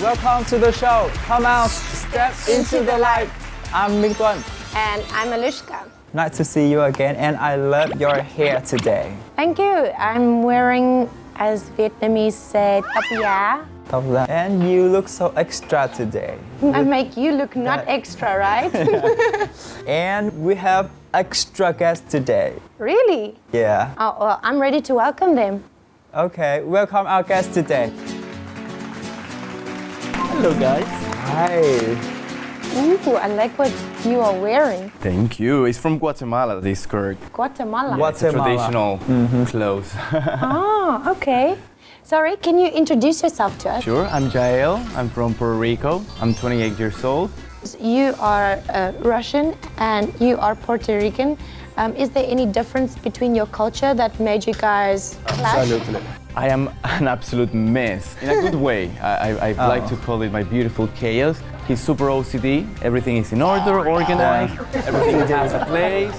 Welcome to the show. Come out, step into the light. I'm Minh Tuân. And I'm Alushka. Nice to see you again, and I love your hair today. Thank you. I'm wearing, as Vietnamese say, tóc giá. And you look so extra today. I make you look not extra, right? And we have extra guests today. Really? Yeah. Oh, well, I'm ready to welcome them. Okay, welcome our guest today. Hello guys. Hi. Ooh, I like what you are wearing. Thank you. It's from Guatemala, this skirt. Guatemala. It's a traditional clothes. Oh, okay. Sorry, can you introduce yourself to us? Sure, I'm Jael. I'm from Puerto Rico. I'm 28 years old. You are Russian and you are Puerto Rican. Is there any difference between your culture that made you guys clash? Absolutely. I am an absolute mess, in a good way. I like to call it my beautiful chaos. He's super OCD, everything is in order, organized, everything has a place.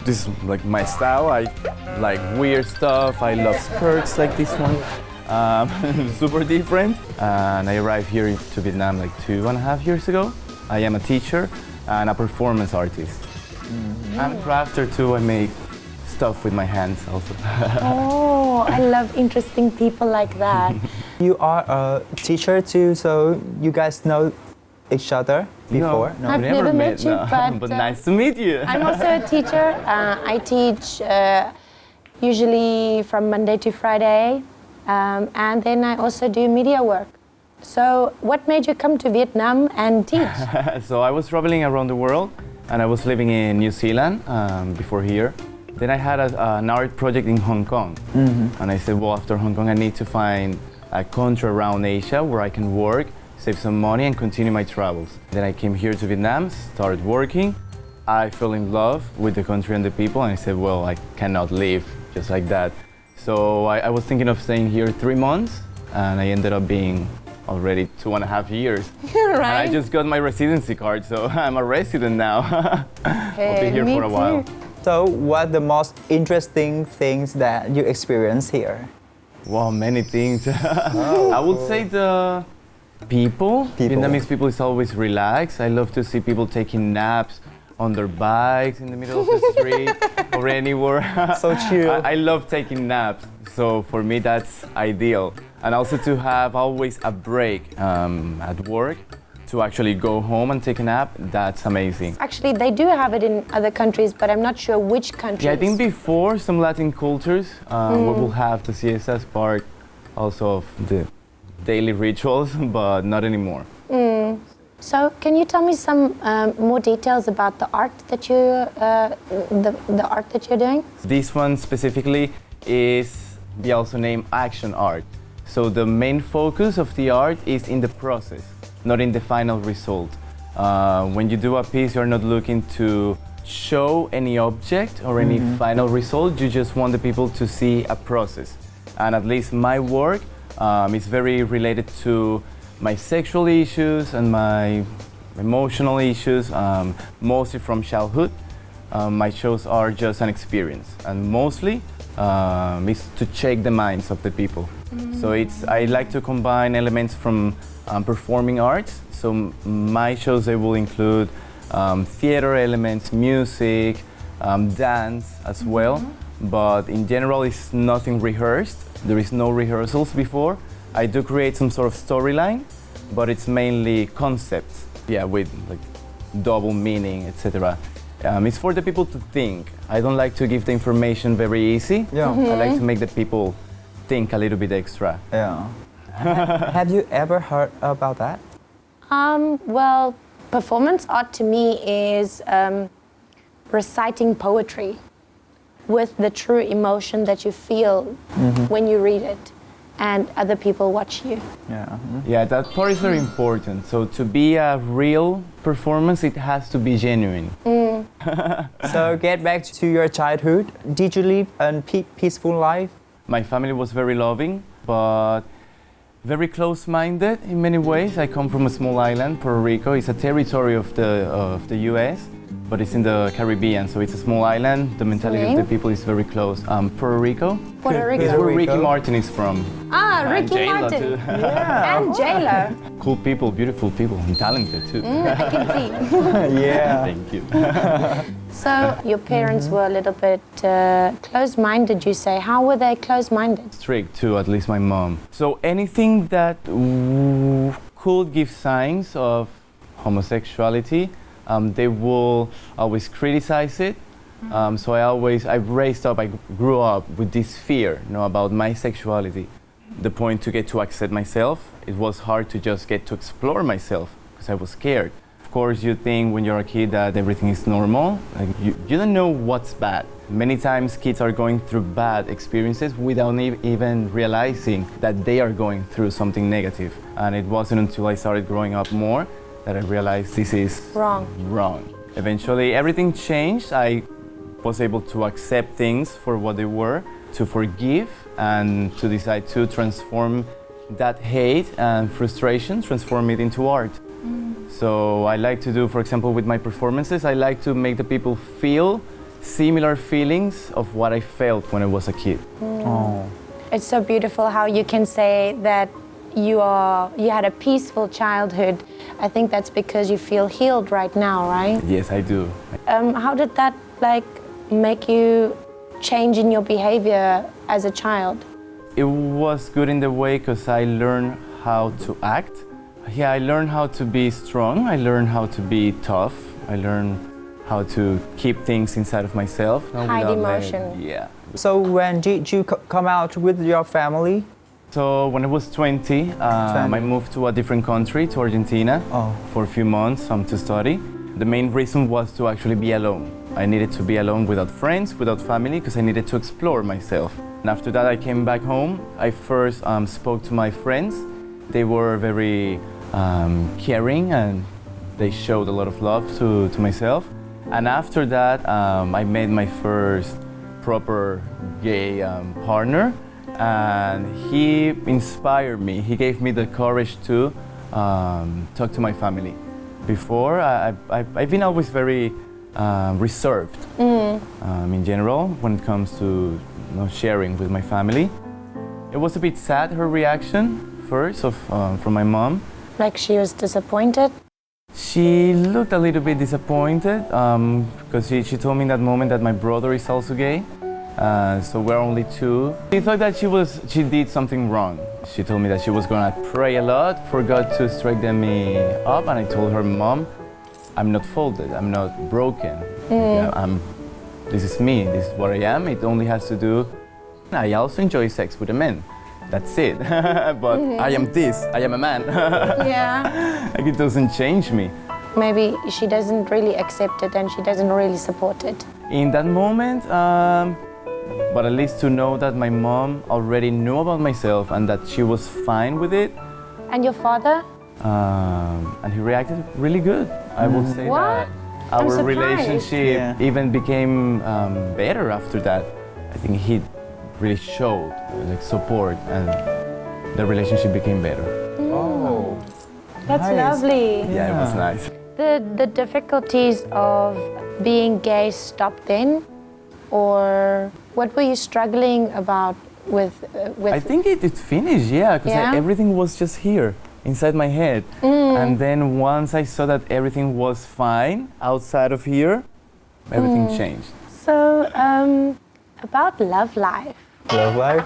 This is like my style, I like weird stuff, I love skirts like this one. Super different. And I arrived here to Vietnam like 2.5 years ago. I am a teacher and a performance artist. I'm a crafter too, I make stuff with my hands also. Oh, I love interesting people like that. You are a teacher too, so you guys know each other before? No. I've never met you, no. But nice to meet you. I'm also a teacher. I teach usually from Monday to Friday, and then I also do media work. So what made you come to Vietnam and teach? So I was traveling around the world, and I was living in New Zealand before here. Then I had an art project in Hong Kong. And I said, well, after Hong Kong, I need to find a country around Asia where I can work, save some money, and continue my travels. Then I came here to Vietnam, started working. I fell in love with the country and the people, and I said, well, I cannot leave just like that. So I was thinking of staying here 3 months, and I ended up being already 2.5 years. Right. And I just got my residency card, so I'm a resident now. I'll be here for a while. So what are the most interesting things that you experience here? Wow, many things. I would say the people. Vietnamese people is always relaxed. I love to see people taking naps on their bikes in the middle of the street or anywhere. So chill. I love taking naps, so for me that's ideal. And also to have always a break at work, to actually go home and take a nap, that's amazing. Actually, they do have it in other countries, but I'm not sure which countries. Yeah, I think before some Latin cultures, we will have the siesta as part also of the daily rituals, but not anymore. So, can you tell me some more details about the art that you, the art that you're doing? This one specifically is we also name action art. So the main focus of the art is in the process, not in the final result. When you do a piece, you're not looking to show any object or any final result. You just want the people to see a process. And at least my work is very related to my sexual issues and my emotional issues, mostly from childhood. My shows are just an experience, and mostly is to check the minds of the people. So I like to combine elements from performing arts. So my shows, they will include theater elements, music, dance as well. But in general, it's nothing rehearsed. There is no rehearsals before. I do create some sort of storyline, but it's mainly concepts, yeah, with like double meaning, etc. It's for the people to think. I don't like to give the information very easy. Yeah. I like to make the people think a little bit extra. Yeah. Have you ever heard about that? Well, performance art to me is reciting poetry with the true emotion that you feel when you read it and other people watch you. Yeah. Yeah, that part is very important. So to be a real performance, it has to be genuine. So get back to your childhood. Did you live a peaceful life? My family was very loving, but very close-minded in many ways. I come from a small island, Puerto Rico. It's a territory of the US, but it's in the Caribbean, so it's a small island. The mentality of the people is very close. Puerto Rico. Puerto Rico. It's where Rico. Ricky Martin is from. Ah, And Ricky J-Lo Martin. too. And J-Lo. Cool people, beautiful people, and talented too. I can see. Yeah. Thank you. So your parents were a little bit closed-minded, you say. How were they closed-minded? Strict too, at least my mom. So anything that could give signs of homosexuality, they will always criticize it. So I grew up with this fear, about my sexuality. The point to get to accept myself, it was hard to just get to explore myself because I was scared. Of course, you think when you're a kid that everything is normal. Like you don't know what's bad. Many times kids are going through bad experiences without even realizing that they are going through something negative. And it wasn't until I started growing up more that I realized this is wrong. Eventually, everything changed. I was able to accept things for what they were, to forgive, and to decide to transform that hate and frustration, transform it into art. So I like to do, for example, with my performances, I like to make the people feel similar feelings of what I felt when I was a kid. Oh. It's so beautiful how you can say that you had a peaceful childhood. I think that's because you feel healed right now, right? Yes, I do. How did that make you change in your behavior as a child? It was good in the way because I learned how to act. Yeah, I learned how to be strong. I learned how to be tough. I learned how to keep things inside of myself. Hide emotion. Yeah. So when did you come out with your family? So when I was 20, I moved to a different country, to Argentina, for a few months to study. The main reason was to actually be alone. I needed to be alone without friends, without family, because I needed to explore myself. And after that, I came back home. I first spoke to my friends. They were very caring and they showed a lot of love to myself. And after that, I met my first proper gay partner, and he inspired me. He gave me the courage to talk to my family. Before, I've been always very reserved in general when it comes to sharing with my family. It was a bit sad, her reaction first from my mom. Like she was disappointed? She looked a little bit disappointed because she told me in that moment that my brother is also gay. So we're only two. She thought that she did something wrong. She told me that she was gonna pray a lot for God to straighten me up, and I told her, Mom, I'm not folded, I'm not broken. Yeah, this is me, this is what I am. It only has to do. I also enjoy sex with a man. That's it. But I am this, I am a man. Yeah. Like it doesn't change me. Maybe she doesn't really accept it and she doesn't really support it. In that moment, but at least to know that my mom already knew about myself and that she was fine with it. And your father? And he reacted really good. I would say What? that our surprised. relationship even became better after that. I think he really showed support, and the relationship became better. Oh, That's nice. lovely. Yeah, it was nice. The difficulties of being gay stopped then? Or what were you struggling about with? I think it finished, because Yeah? everything was just here, inside my head. And then once I saw that everything was fine outside of here, everything changed. So, about love life. love life.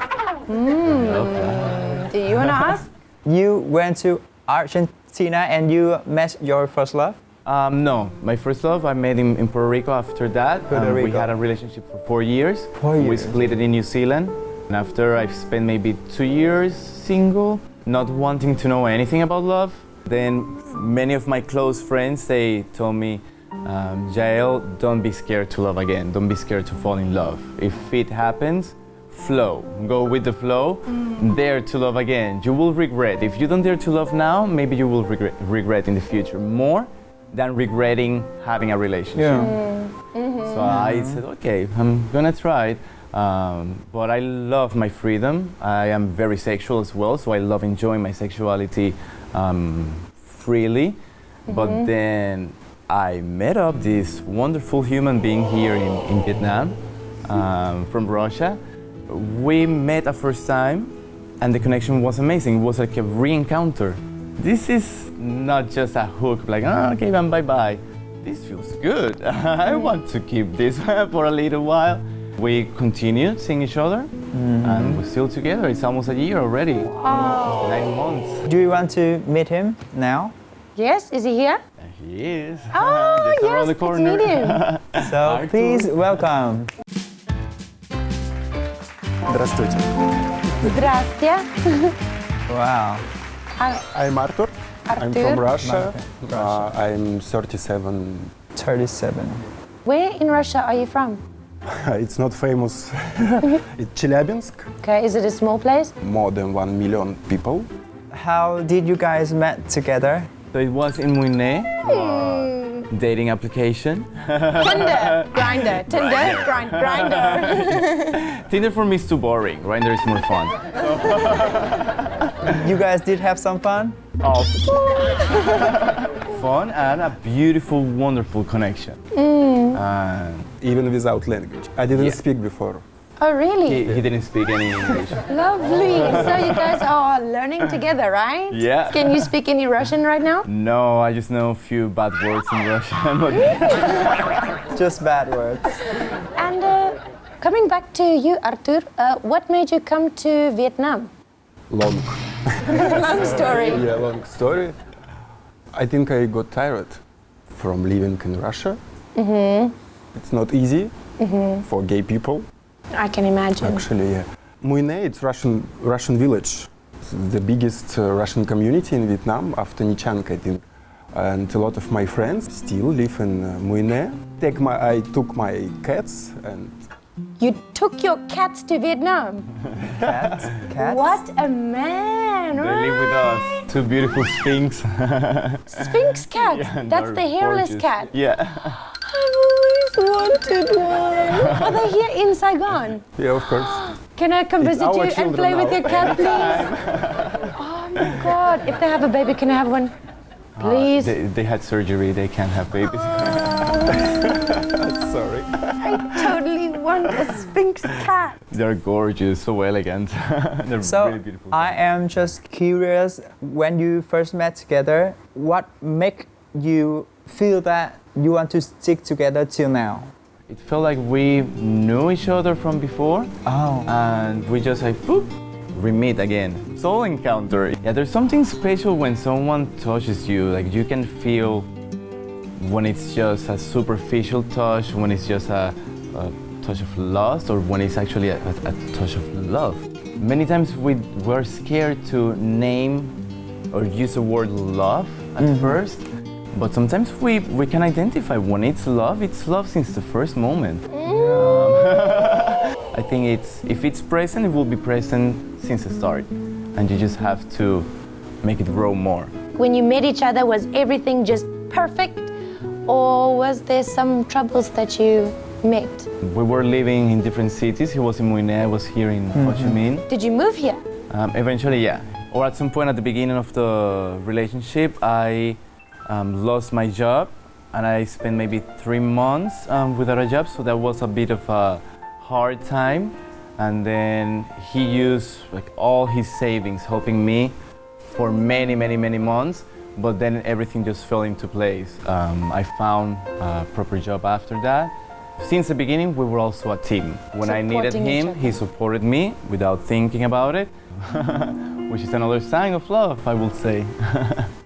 Do you want to ask? You went to Argentina and you met your first love? No, my first love I met in Puerto Rico. After that, Puerto we Rico. had a relationship for 4 years. 4 We years. split it in New Zealand. And after I've spent maybe 2 years single, not wanting to know anything about love. Then many of my close friends, they told me, Jael, don't be scared to love again. Don't be scared to fall in love. If it happens, flow. Go with the flow. Dare to love again. You will regret. If you don't dare to love now, maybe you will regret in the future more than regretting having a relationship. So I said, okay, I'm gonna try it. But I love my freedom. I am very sexual as well, so I love enjoying my sexuality freely. But then I met up this wonderful human being here in Vietnam, from Russia. We met a first time and the connection was amazing. It was like a re-encounter. This is not just a hook, like, okay, then bye-bye. This feels good. I want to keep this for a little while. We continued seeing each other, and we're still together. It's almost a year already. Wow. 9 months. Do you want to meet him now? Yes, is he here? He is. Oh, Just around yes, the corner. let's meet him. So please welcome. Здравствуйте. Здравствуйте. Wow. I'm Arthur. I'm from Russia. Russia. I'm 37. 37. Where in Russia are you from? It's not famous. It's Chelyabinsk. Okay, is it a small place? More than 1 million people. How did you guys met together? So it was in Muine, dating application. Tinder, Grindr, Tinder, Grindr. Tinder for me is too boring. Grindr is more fun. You guys did have some fun? Oh. Fun and a beautiful, wonderful connection. Even without language. I didn't speak before. Oh, really? He didn't speak any English. Lovely. So you guys are learning together, right? Yeah. Can you speak any Russian right now? No, I just know a few bad words in Russian. But Just bad words. And coming back to you, Arthur, what made you come to Vietnam? Long. Long story. Yeah, long story. I think I got tired from living in Russia. It's not easy for gay people. I can imagine. Actually, yeah. Muine, it's Russian village. It's the biggest Russian community in Vietnam after NHANH, I think. And a lot of my friends still live in Muine. I took my cats and... You took your cats to Vietnam. Cats? Cats? What a man! they live with us. Two beautiful sphinx. Sphinx cat. Yeah, That's they're the hairless gorgeous. cat. Yeah. I've always wanted one. Are they here in Saigon? Yeah, of course. Can I come It's visit our you and children play with now. your cat, please? Oh my God! If they have a baby, can I have one? Please. They had surgery. They can't have babies. Sorry. I totally want a Sphinx cat. They're gorgeous, so elegant. They're So really beautiful. I am just curious, when you first met together, what make you feel that you want to stick together till now? It felt like we knew each other from before, Oh. and we just like, boop, we meet again. Soul encounter. Yeah, there's something special when someone touches you. Like you can feel when it's just a superficial touch, when it's just a touch of lust, or when it's actually a touch of love. Many times we were scared to name or use the word love at first, but sometimes we can identify when it's love since the first moment. I think if it's present, it will be present since the start, and you just have to make it grow more. When you met each other, was everything just perfect? Or was there some troubles that you met? We were living in different cities. He was in Muine, I was here in Ho Chi Minh. Did you move here? Eventually, yeah. Or at some point at the beginning of the relationship, I lost my job, and I spent maybe 3 months without a job, so that was a bit of a hard time. And then he used like all his savings helping me for many months, but then everything just fell into place. I found a proper job after that. Since the beginning, we were also a team. When I needed Supporting each him, other. he supported me without thinking about it, which is another sign of love, I will say.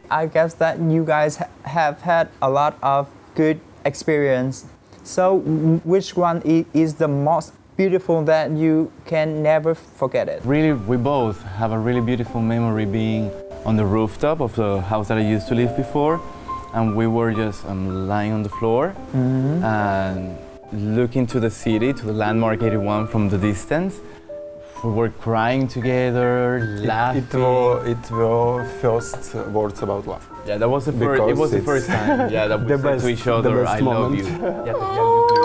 I guess that you guys have had a lot of good experience. So which one is the most beautiful that you can never forget it? Really, we both have a really beautiful memory being on the rooftop of the house that I used to live before, and we were just lying on the floor and looking to the city, to the landmark 81 from the distance. We were crying together, laughing. It were first words about love. Yeah, that was the first. It Because was the it's first time. Yeah, that we the said best- to each the other, best "I love moment." you."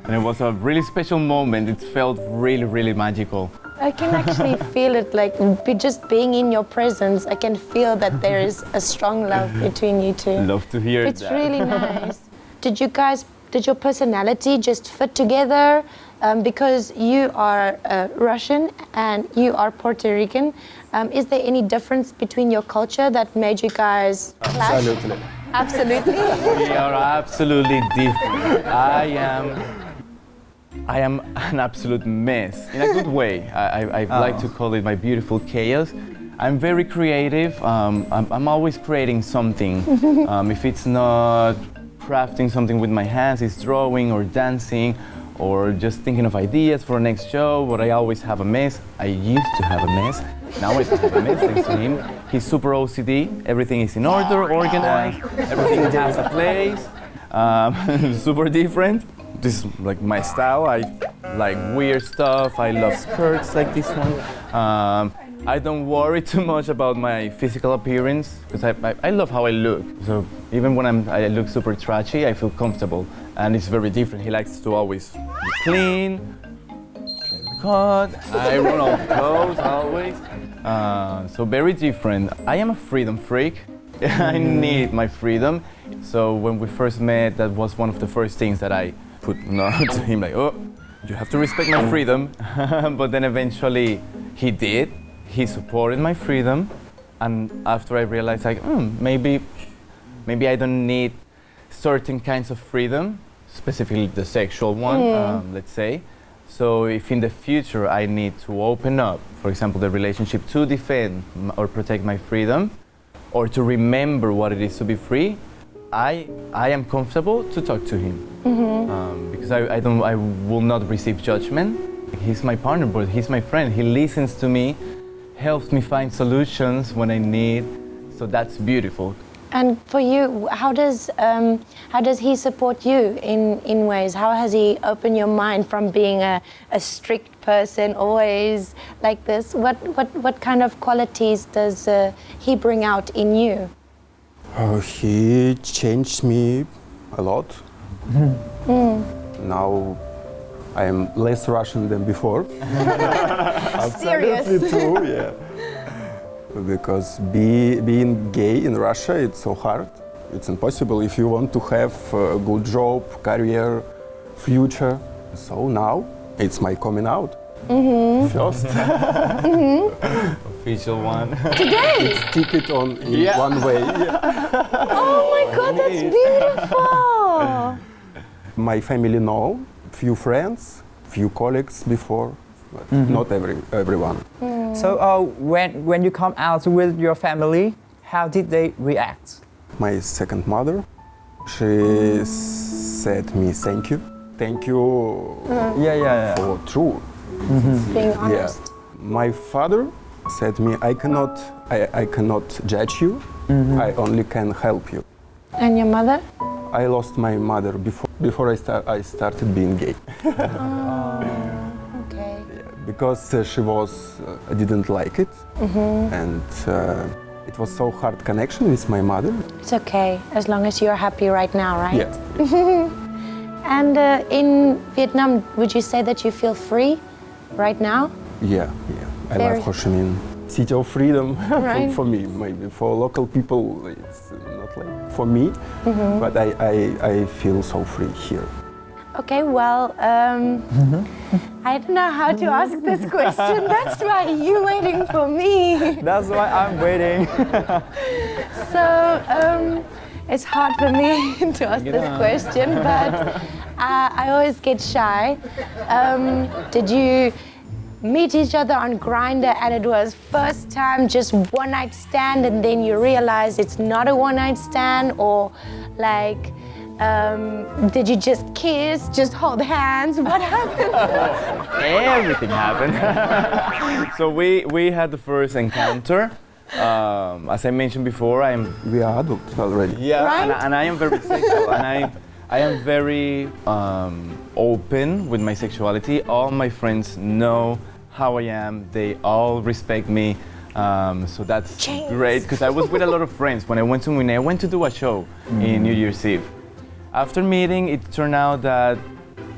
And it was a really special moment. It felt really magical. I can actually feel it, like just being in your presence. I can feel that there is a strong love between you two. Love to hear It's that. really nice. Did your personality just fit together? Because you are Russian and you are Puerto Rican. Is there any difference between your culture that made you guys clash? Absolutely. Absolutely. We are absolutely different. I am an absolute mess, in a good way. I like to call it my beautiful chaos. I'm very creative. I'm always creating something. If it's not crafting something with my hands, it's drawing or dancing or just thinking of ideas for a next show, but I always have a mess. I used to have a mess. Now I don't have a mess thanks to him. He's super OCD. Everything is in order, organized. Everything has a place. Super different. This is like my style. I like weird stuff. I love skirts like this one. I don't worry too much about my physical appearance because I love how I look. So even when I look super trashy, I feel comfortable, and it's very different. He likes to always be clean, cut. I run all the clothes always. So very different. I am a freedom freak. I need my freedom. So when we first met, that was one of the first things that I put to him, like, oh, you have to respect my freedom. But then eventually he did. He supported my freedom, and after I realized, like, maybe I don't need certain kinds of freedom, specifically the sexual one, let's say. So if in the future I need to open up, for example, the relationship to defend or protect my freedom, or to remember what it is to be free, I am comfortable to talk to him, because I will not receive judgment. He's my partner, but he's my friend. He listens to me, helps me find solutions when I need. So that's beautiful. And for you, how does he support you in ways? How has he opened your mind from being a strict person, always like this? What kind of qualities does he bring out in you? He changed me a lot. Now I am less Russian than before. Serious? Absolutely true, yeah. Because being gay in Russia, it's so hard. It's impossible if you want to have a good job, career, future. So now it's my coming out. First. Official one. Today? It's ticket on in one way. Yeah. Oh my God, that's beautiful! My family know, few friends, few colleagues before, but not everyone. So when you come out with your family, how did they react? My second mother, she said me thank you for true. Being honest. Yeah. My father said me I cannot judge you. I only can help you. And your mother? I lost my mother before I started being gay. Okay. Because she didn't like it, and it was so hard connection with my mother. It's okay, as long as you're happy right now, right? Yeah. And in Vietnam, would you say that you feel free right now? Yeah. I love Ho Chi Minh. City of freedom. Right. For me, maybe for local people, it's not like for me, but I feel so free here. Okay, well, I don't know how to ask this question. That's why you're waiting for me. That's why I'm waiting. So, it's hard for me to ask this question, but I always get shy. Did you meet each other on Grindr and it was first time just one night stand and then you realize it's not a one night stand, or like did you just kiss, just hold hands? What happened? Everything happened. So we had the first encounter. As I mentioned before, We are adults already. yeah, Right? and I am very sexual, and I am very open with my sexuality. All my friends know how I am. They all respect me. So that's great, because I was with a lot of friends. When I went to Munich, I went to do a show in New Year's Eve. After meeting, it turned out that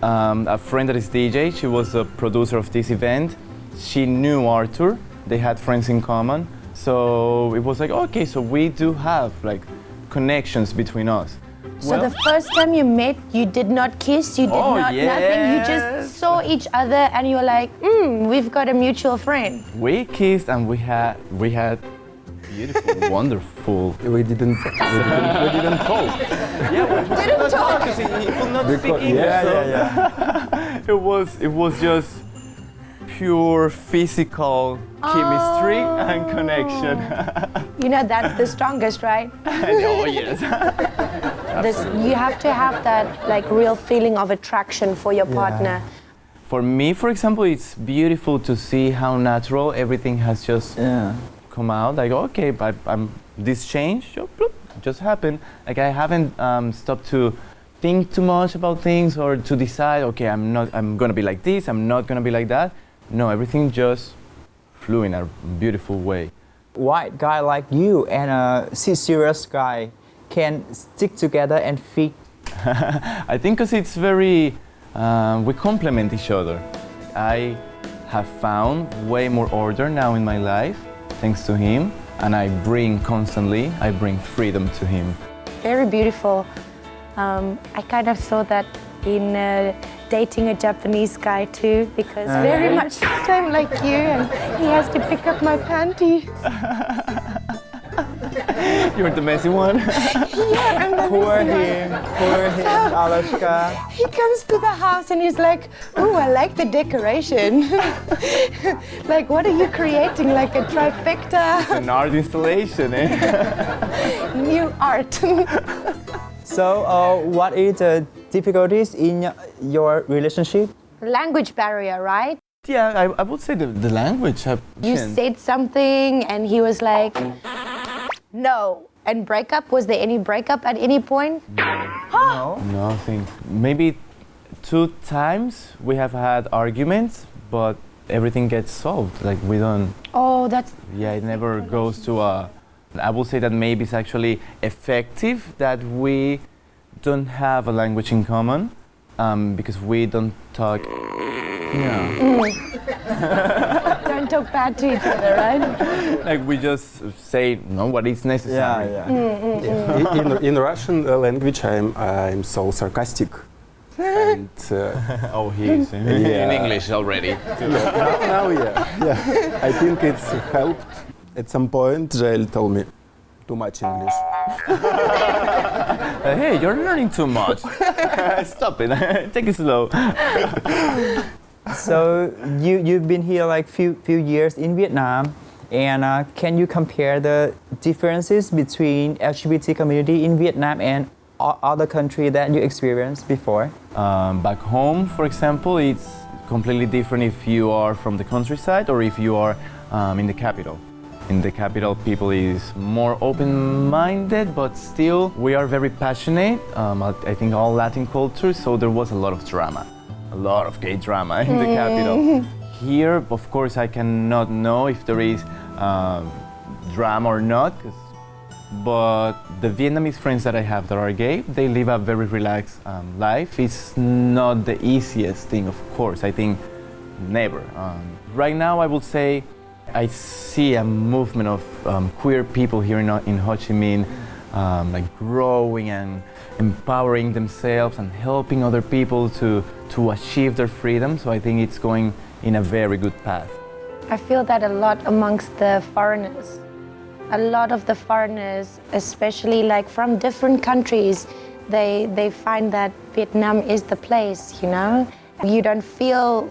a friend that is DJ, she was a producer of this event. she knew Arthur. They had friends in common. So it was like, okay, so we do have like connections between us. So the first time you met, you did not kiss, you did not nothing, you just saw each other and you were like, we've got a mutual friend. We kissed and we had beautiful, wonderful. We didn't talk. Yeah, we didn't talk because he could not speak English. It was just pure physical chemistry and connection. You know, that's the strongest, right? Oh yes. You have to have that like real feeling of attraction for your partner. For me, for example, it's beautiful to see how natural everything has just come out. Like, okay, but this change just happened. Like, I haven't stopped to think too much about things or to decide, okay, I'm gonna be like this, I'm not gonna be like that. No, everything just flew in a beautiful way. White guy like you and a serious guy can stick together and fit. I think because it's very, we complement each other. I have found way more order now in my life, thanks to him, and I bring freedom to him. Very beautiful. I kind of saw that in dating a Japanese guy too, because very much the same like you, and he has to pick up my panties. You're the messy one. Yeah, I'm the Poor messy him, Alushka. He comes to the house and he's like, "Ooh, I like the decoration." Like, what are you creating? Like a trifecta? An art installation, eh? New art. So, what is the difficulties in your relationship? Language barrier, right? Yeah, I would say the language. You said something and he was like, no. And breakup, was there any breakup at any point? No. Nothing. Maybe 2 times we have had arguments, but everything gets solved. Like, we don't... Oh, that's... Yeah, it never goes to a... I will say that maybe it's actually effective that we don't have a language in common, because we don't talk... Don't talk bad to each other, right? Like, we just say, no, what is necessary. In Russian language, I'm so sarcastic. And, Oh, he is in English already. now, I think it's helped. At some point, Jael told me, too much English. Hey, you're learning too much. Stop it. Take it slow. So, you've been here like few years in Vietnam, and can you compare the differences between LGBT community in Vietnam and other countries that you experienced before? Back home, for example, it's completely different if you are from the countryside or if you are in the capital. In the capital, people is more open-minded, but still we are very passionate. I think all Latin cultures, so there was a lot of drama, a lot of gay drama in the capital. Here, of course, I cannot know if there is drama or not, but the Vietnamese friends that I have that are gay, they live a very relaxed life. It's not the easiest thing, of course, I think never. Right now, I would say I see a movement of queer people here in Ho Chi Minh, like growing and empowering themselves and helping other people to achieve their freedom. So I think it's going in a very good path. I feel that a lot amongst the foreigners. A lot of the foreigners, especially like from different countries, they find that Vietnam is the place, you know? You don't feel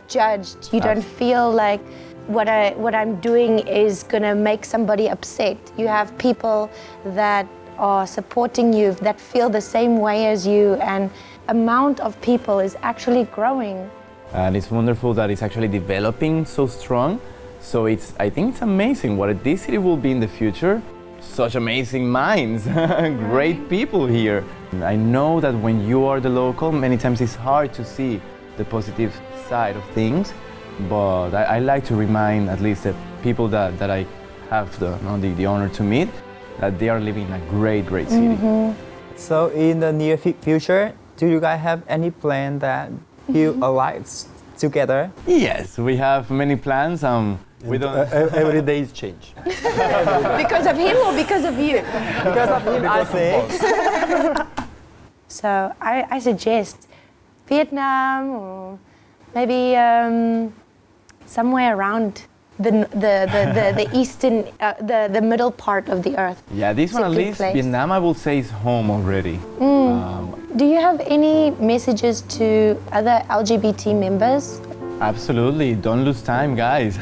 judged, you don't feel like what I'm doing is gonna make somebody upset. You have people that are supporting you, that feel the same way as you, and amount of people is actually growing. And it's wonderful that it's actually developing so strong. So I think it's amazing what this city will be in the future. Such amazing minds, great people here. I know that when you are the local, many times it's hard to see the positive side of things. But I like to remind at least the people that I have the honor to meet, that they are living in a great city. So in the near future, do you guys have any plan that you like together? Yes, we have many plans. We don't. Every day is change. Because of him or because of you? Because of him, I think. So I suggest Vietnam or maybe somewhere around the eastern, the middle part of the earth. Yeah, this It's one a at good least, place. Vietnam, I will say is home already. Do you have any messages to other LGBT members? Absolutely. Don't lose time, guys.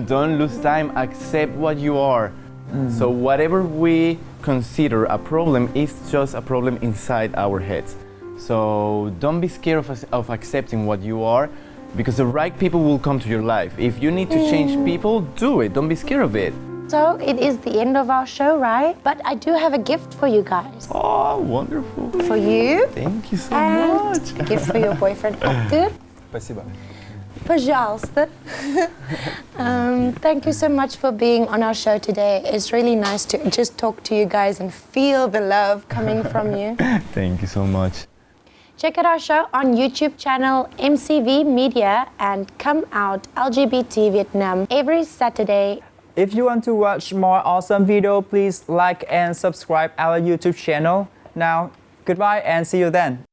Don't lose time. Accept what you are. So whatever we consider a problem is just a problem inside our heads. So don't be scared of accepting what you are, because the right people will come to your life. If you need to change people, do it. Don't be scared of it. So it is the end of our show, right? But I do have a gift for you guys. Oh, wonderful. For you. Thank you so And much. a gift for your boyfriend, Arthur. Спасибо. Пожалуйста. Thank you so much for being on our show today. It's really nice to just talk to you guys and feel the love coming from you. Thank you so much. Check out our show on YouTube channel MCVMedia and come out LGBT Vietnam every Saturday. If you want to watch more awesome video, please like and subscribe our YouTube channel. Now, goodbye and see you then.